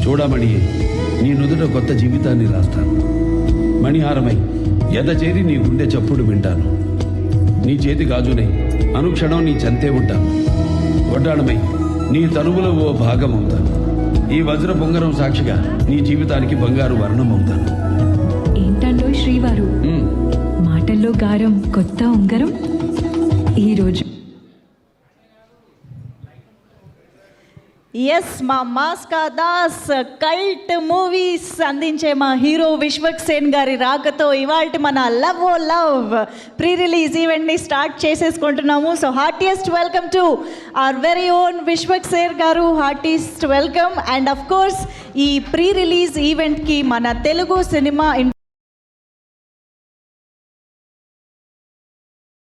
చూడమణి, నీ నుదుట కొత్త జీవితాన్ని రాస్తాను. మణిహారమై ఎద చేరి నీ గుండె చప్పుడు వింటాను. నీ చేతి గాజునై అనుక్షణం నీ చెంతే ఉంటాను. వడ్డాణమై నీ తనువులో ఓ భాగం అవుతాను. ఈ వజ్ర బొంగరం సాక్షిగా నీ జీవితానికి బంగారు వర్ణం అవుతాను. ఏంటండో శ్రీవారు, మాటల్లో గారం కొత్త ఉంగరం. ఈరోజు ఎస్, మా మాస్కా దాస్ కల్ట్ మూవీస్ అందించే మా హీరో విశ్వక్ సేన్ గారి రాకతో ఇవాళ మన love o love pre release ఈవెంట్ని స్టార్ట్ చేసేసుకుంటున్నాము. So heartiest welcome to our very own Vishwak Sen గారు. Heartiest welcome. And of course ఈ ప్రీ రిలీజ్ ఈవెంట్కి మన తెలుగు సినిమా